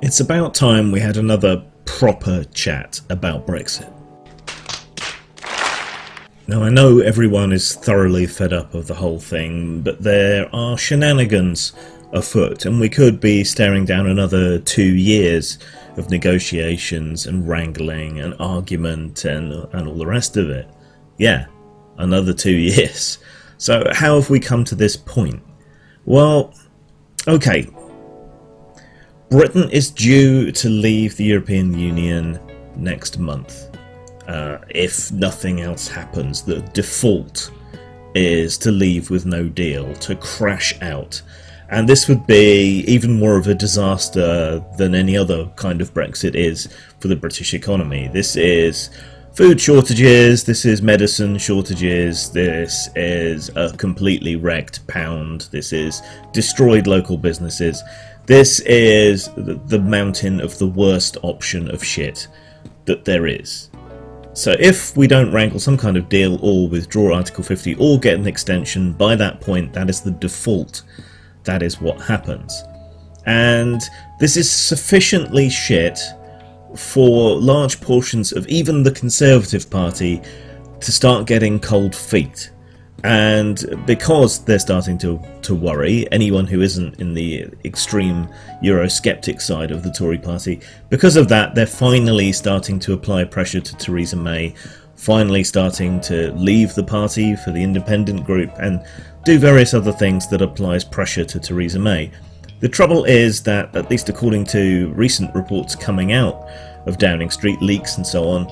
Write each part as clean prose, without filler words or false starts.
It's about time we had another proper chat about Brexit. Now, I know everyone is thoroughly fed up of the whole thing, but there are shenanigans afoot, and we could be staring down another 2 years of negotiations and wrangling and argument and all the rest of it. Yeah, another 2 years. So how have we come to this point? Well, okay. Britain is due to leave the European Union next month. If nothing else happens, the default is to leave with no deal, to crash out. And this would be even more of a disaster than any other kind of Brexit is for the British economy. This is food shortages, this is medicine shortages, this is a completely wrecked pound, this is destroyed local businesses. This is the mountain of the worst option of shit that there is. So if we don't wrangle some kind of deal or withdraw Article 50 or get an extension, by that point that is the default. That is what happens. And this is sufficiently shit for large portions of even the Conservative Party to start getting cold feet. And because they're starting to worry, anyone who isn't in the extreme Eurosceptic side of the Tory party, because of that, they're finally starting to apply pressure to Theresa May, finally starting to leave the party for the independent group and do various other things that applies pressure to Theresa May. The trouble is that, at least according to recent reports coming out of Downing Street, leaks and so on,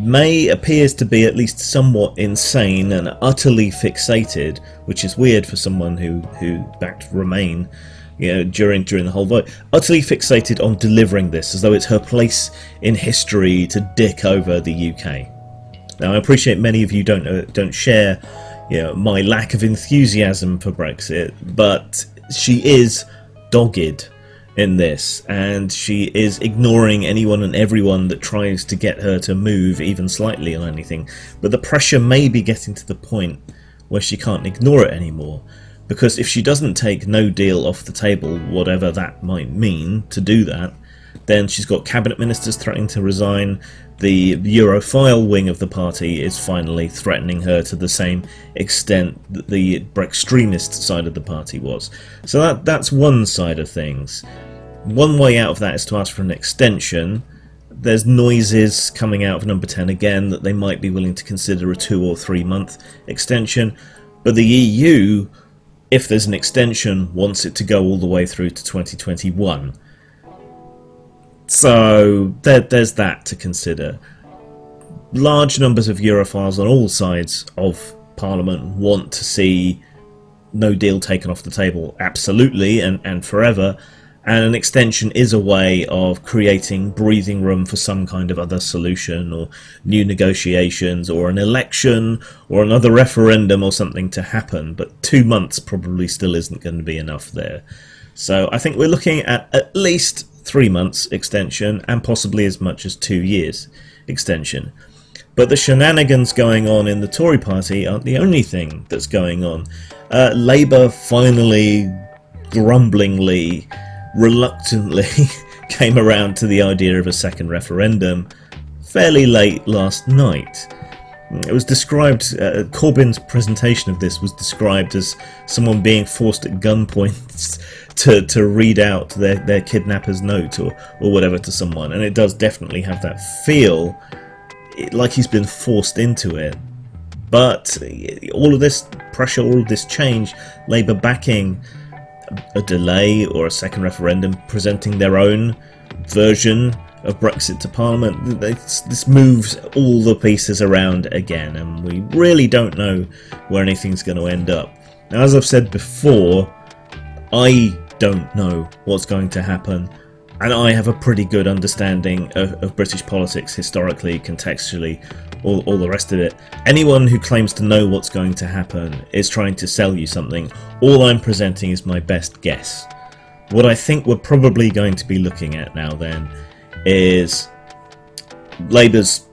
May appears to be at least somewhat insane and utterly fixated, which is weird for someone who backed Remain, you know, during the whole vote. Utterly fixated on delivering this, as though it's her place in history to dick over the UK. Now, I appreciate many of you don't share, you know, my lack of enthusiasm for Brexit, but she is dogged in this, and she is ignoring anyone and everyone that tries to get her to move even slightly on anything. But the pressure may be getting to the point where she can't ignore it anymore, because if she doesn't take no deal off the table, whatever that might mean to do that, then she's got cabinet ministers threatening to resign. The Europhile wing of the party is finally threatening her to the same extent that the Brextremist side of the party was. So that's one side of things. One way out of that is to ask for an extension. There's noises coming out of Number 10 again that they might be willing to consider a 2 or 3 month extension. But the EU, if there's an extension, wants it to go all the way through to 2021. So there's that to consider. Large numbers of Europhiles on all sides of Parliament want to see no deal taken off the table, absolutely, and forever. And an extension is a way of creating breathing room for some kind of other solution, or new negotiations, or an election, or another referendum or something to happen. But 2 months probably still isn't going to be enough there. So I think we're looking at least 3 months extension, and possibly as much as 2 years extension. But the shenanigans going on in the Tory party aren't the only thing that's going on. Labour finally, grumblingly, reluctantly came around to the idea of a second referendum fairly late last night. It was described, Corbyn's presentation of this was described as someone being forced at gunpoint to read out their kidnapper's note or whatever to someone, and it does definitely have that feel, like he's been forced into it. But all of this pressure, all of this change, Labour backing a delay or a second referendum, presenting their own version of Brexit to Parliament, this moves all the pieces around again, and we really don't know where anything's going to end up. Now, as I've said before, I don't know what's going to happen, and I have a pretty good understanding of British politics historically, contextually, all the rest of it. Anyone who claims to know what's going to happen is trying to sell you something. All I'm presenting is my best guess. What I think we're probably going to be looking at now then is Labour's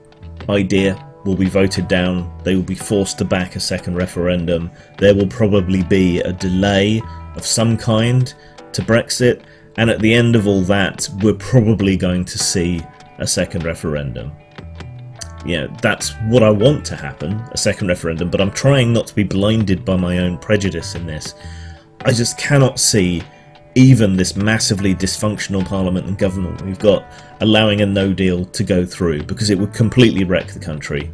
idea will be voted down. They will be forced to back a second referendum. There will probably be a delay of some kind to Brexit, And at the end of all that, we're probably going to see a second referendum. That's what I want to happen, a second referendum, but I'm trying not to be blinded by my own prejudice in this. I just cannot see even this massively dysfunctional parliament and government we've got allowing a no deal to go through, because it would completely wreck the country.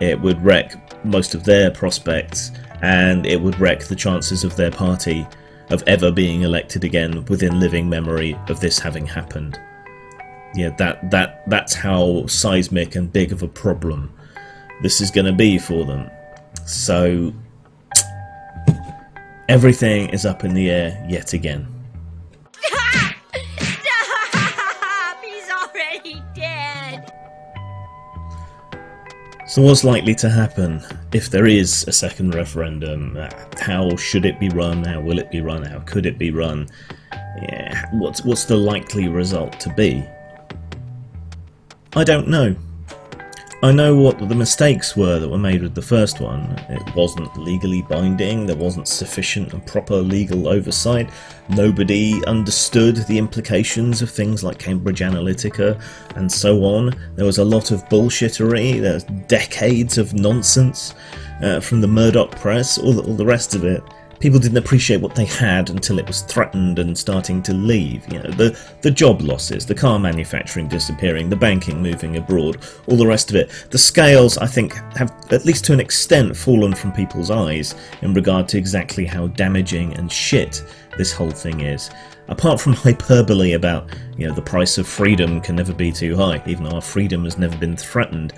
It would wreck most of their prospects, and it would wreck the chances of their party of ever being elected again within living memory of this having happened. That's how seismic and big of a problem this is going to be for them. So everything is up in the air yet again. Stop! He's already dead! So what's likely to happen if there is a second referendum? How should it be run? How will it be run? How could it be run? What's the likely result to be? I don't know. I know what the mistakes were that were made with the first one. It wasn't legally binding, there wasn't sufficient and proper legal oversight, nobody understood the implications of things like Cambridge Analytica and so on. There was a lot of bullshittery, there's decades of nonsense from the Murdoch press, all the rest of it. People didn't appreciate what they had until it was threatened and starting to leave. The job losses, the car manufacturing disappearing, the banking moving abroad, all the rest of it. The scales, I think, have, at least to an extent, fallen from people's eyes in regard to exactly how damaging and shit this whole thing is. Apart from hyperbole about, the price of freedom can never be too high, even though our freedom has never been threatened.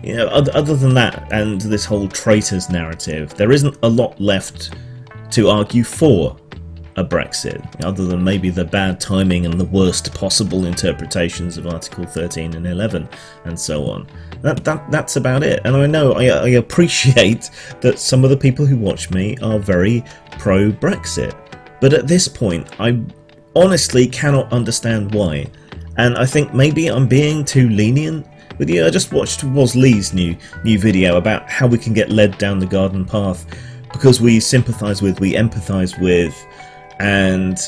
Other than that, and this whole traitors narrative, there isn't a lot left to argue for a Brexit, other than maybe the bad timing and the worst possible interpretations of Article 13 and 11 and so on. That's about it. And I know I appreciate that some of the people who watch me are very pro-Brexit, but at this point I honestly cannot understand why. And I think maybe I'm being too lenient with you. I just watched Woz Lee's new video about how we can get led down the garden path because we sympathise with, we empathise with, and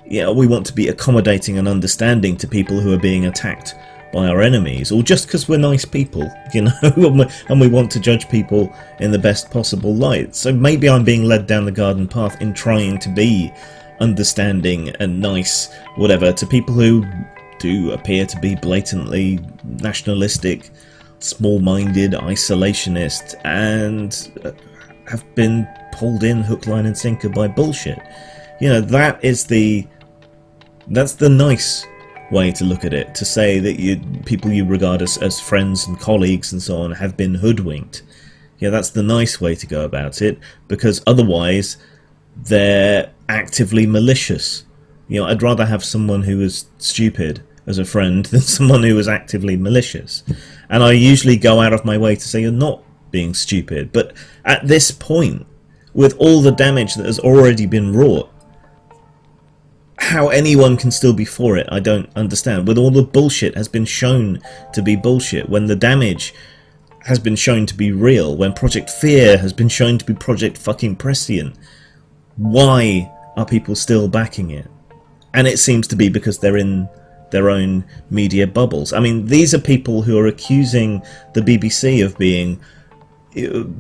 we want to be accommodating and understanding to people who are being attacked by our enemies, or just because we're nice people, and we want to judge people in the best possible light. So maybe I'm being led down the garden path in trying to be understanding and nice, whatever, to people who do appear to be blatantly nationalistic, small-minded, isolationist, and have been pulled in hook, line and sinker by bullshit. That's the nice way to look at it, to say that people you regard as friends and colleagues and so on have been hoodwinked. That's the nice way to go about it, because otherwise they're actively malicious. I'd rather have someone who is stupid as a friend than someone who is actively malicious. And I usually go out of my way to say you're not being stupid, but at this point, with all the damage that has already been wrought, how anyone can still be for it, I don't understand. With all the bullshit has been shown to be bullshit, when the damage has been shown to be real, when Project Fear has been shown to be Project fucking Prescient, why are people still backing it? And it seems to be because they're in their own media bubbles. I mean, these are people who are accusing the BBC of being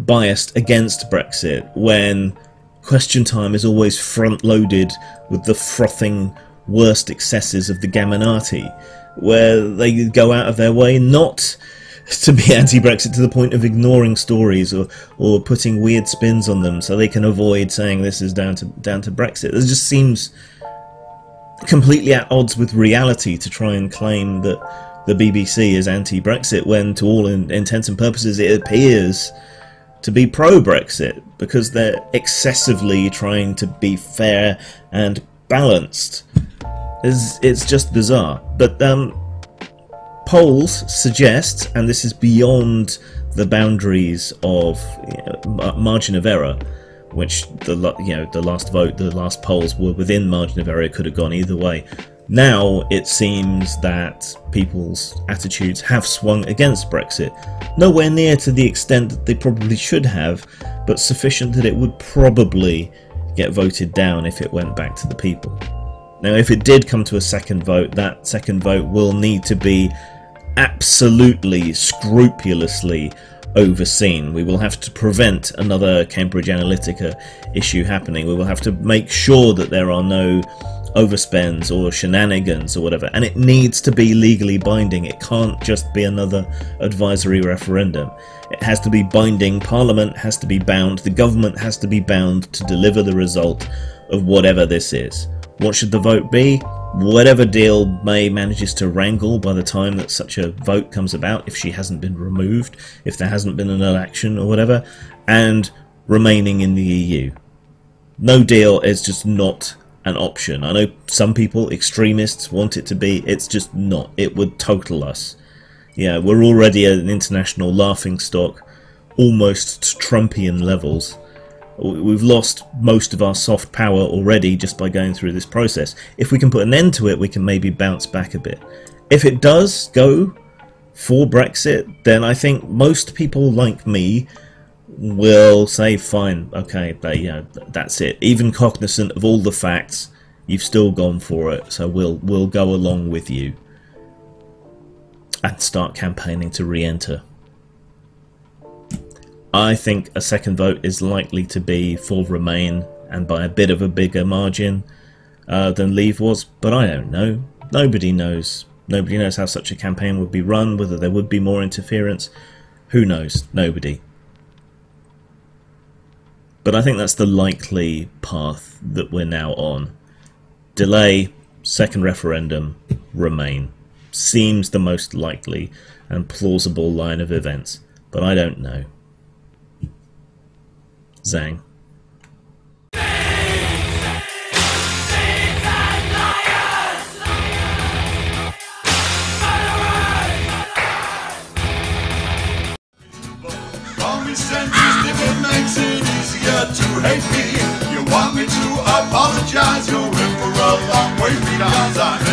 biased against Brexit, when Question Time is always front-loaded with the frothing worst excesses of the Gaminati, where they go out of their way not to be anti-Brexit to the point of ignoring stories or putting weird spins on them so they can avoid saying this is down to Brexit. It just seems completely at odds with reality to try and claim that the BBC is anti-Brexit when, to all intents and purposes, it appears to be pro-Brexit, because they're excessively trying to be fair and balanced. It's just bizarre. But polls suggest, and this is beyond the boundaries of margin of error, which the last vote, the last polls were within margin of error, it could have gone either way. Now it seems that people's attitudes have swung against Brexit. Nowhere near to the extent that they probably should have, but sufficient that it would probably get voted down if it went back to the people. Now, if it did come to a second vote, that second vote will need to be absolutely, scrupulously overseen. We will have to prevent another Cambridge Analytica issue happening. We will have to make sure that there are no overspends or shenanigans or whatever, and it needs to be legally binding. It can't just be another advisory referendum. It has to be binding. Parliament has to be bound. The government has to be bound to deliver the result of whatever this is. What should the vote be? Whatever deal May manages to wrangle by the time that such a vote comes about, if she hasn't been removed, if there hasn't been an election or whatever, and remaining in the EU. No deal is just not an option. I know some people, extremists, want it to be. It's just not. It would total us. Yeah, we're already at an international laughingstock, almost Trumpian levels. We've lost most of our soft power already just by going through this process. If we can put an end to it, we can maybe bounce back a bit. If it does go for Brexit, then I think most people like me will say, fine, okay, yeah, that's it. Even cognizant of all the facts, you've still gone for it, so we'll go along with you and start campaigning to re-enter. I think a second vote is likely to be for Remain, and by a bit of a bigger margin than Leave was, but I don't know. Nobody knows. Nobody knows how such a campaign would be run, whether there would be more interference. Who knows? Nobody. But I think that's the likely path that we're now on. Delay, second referendum, Remain. Seems the most likely and plausible line of events, but I don't know. Zang. Common sense never makes it easier to hate me. You want me to apologize, you're in for a long way, because I